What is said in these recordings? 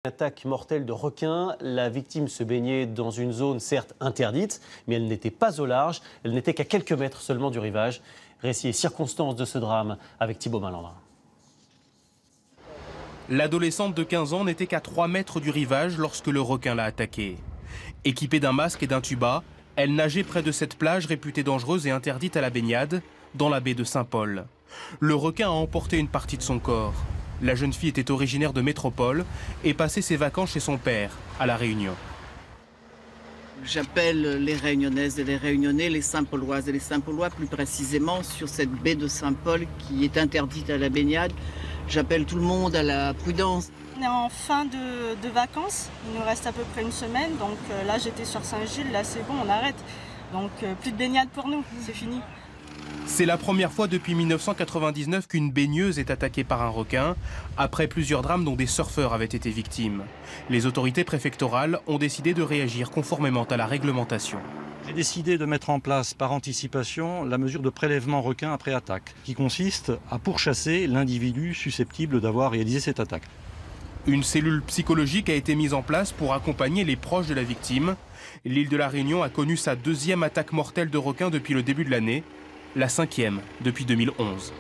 Attaque mortelle de requin. La victime se baignait dans une zone certes interdite, mais elle n'était pas au large. Elle n'était qu'à quelques mètres seulement du rivage. Récit et circonstances de ce drame avec Thibaut Malandrin. L'adolescente de 15 ans n'était qu'à 3 mètres du rivage lorsque le requin l'a attaquée. Équipée d'un masque et d'un tuba, elle nageait près de cette plage réputée dangereuse et interdite à la baignade, dans la baie de Saint-Paul. Le requin a emporté une partie de son corps. La jeune fille était originaire de métropole et passait ses vacances chez son père, à La Réunion. J'appelle les Réunionnaises et les Réunionnais, les Saint-Pauloises et les Saint-Paulois plus précisément sur cette baie de Saint-Paul qui est interdite à la baignade. J'appelle tout le monde à la prudence. On est en fin de vacances, il nous reste à peu près une semaine, donc là j'étais sur Saint-Gilles, là c'est bon, on arrête. Donc plus de baignade pour nous, c'est fini. C'est la première fois depuis 1999 qu'une baigneuse est attaquée par un requin, après plusieurs drames dont des surfeurs avaient été victimes. Les autorités préfectorales ont décidé de réagir conformément à la réglementation. J'ai décidé de mettre en place par anticipation la mesure de prélèvement requin après attaque, qui consiste à pourchasser l'individu susceptible d'avoir réalisé cette attaque. Une cellule psychologique a été mise en place pour accompagner les proches de la victime. L'île de la Réunion a connu sa 2e attaque mortelle de requin depuis le début de l'année, la 5e depuis 2011.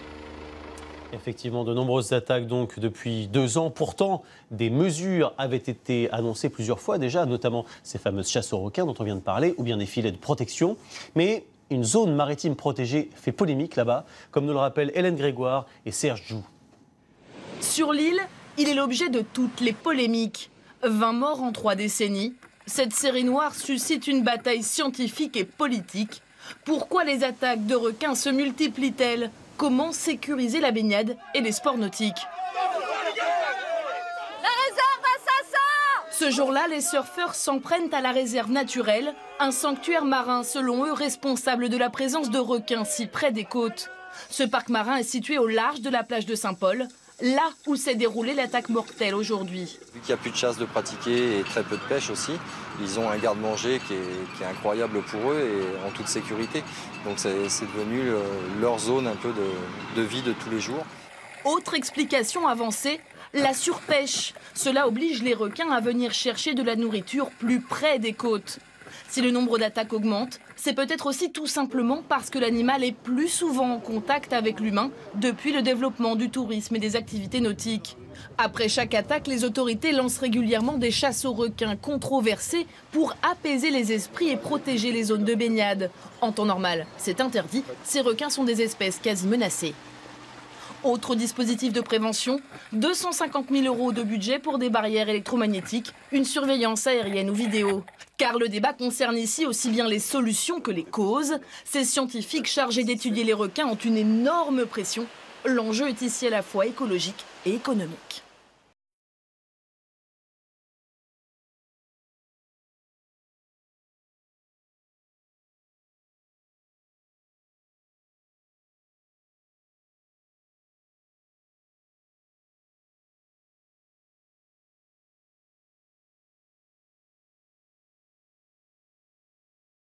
Effectivement, de nombreuses attaques donc depuis 2 ans. Pourtant, des mesures avaient été annoncées plusieurs fois déjà, notamment ces fameuses chasses aux requins dont on vient de parler, ou bien des filets de protection. Mais une zone maritime protégée fait polémique là-bas, comme nous le rappellent Hélène Grégoire et Serge Joux. Sur l'île, il est l'objet de toutes les polémiques. 20 morts en 3 décennies. Cette série noire suscite une bataille scientifique et politique. Pourquoi les attaques de requins se multiplient-elles? Comment sécuriser la baignade et les sports nautiques? La réserve assassin! Ce jour-là, les surfeurs s'en prennent à la réserve naturelle, un sanctuaire marin selon eux responsable de la présence de requins si près des côtes. Ce parc marin est situé au large de la plage de Saint-Paul, là où s'est déroulée l'attaque mortelle aujourd'hui. Vu qu'il n'y a plus de chasse de pratiquer et très peu de pêche aussi, ils ont un garde-manger qui est incroyable pour eux et en toute sécurité. Donc c'est devenu leur zone un peu de vie de tous les jours. Autre explication avancée, la surpêche. Cela oblige les requins à venir chercher de la nourriture plus près des côtes. Si le nombre d'attaques augmente, c'est peut-être aussi tout simplement parce que l'animal est plus souvent en contact avec l'humain depuis le développement du tourisme et des activités nautiques. Après chaque attaque, les autorités lancent régulièrement des chasses aux requins controversées pour apaiser les esprits et protéger les zones de baignade. En temps normal, c'est interdit, ces requins sont des espèces quasi menacées. Autre dispositif de prévention, 250 000 € de budget pour des barrières électromagnétiques, une surveillance aérienne ou vidéo. Car le débat concerne ici aussi bien les solutions que les causes. Ces scientifiques chargés d'étudier les requins ont une énorme pression. L'enjeu est ici à la fois écologique et économique.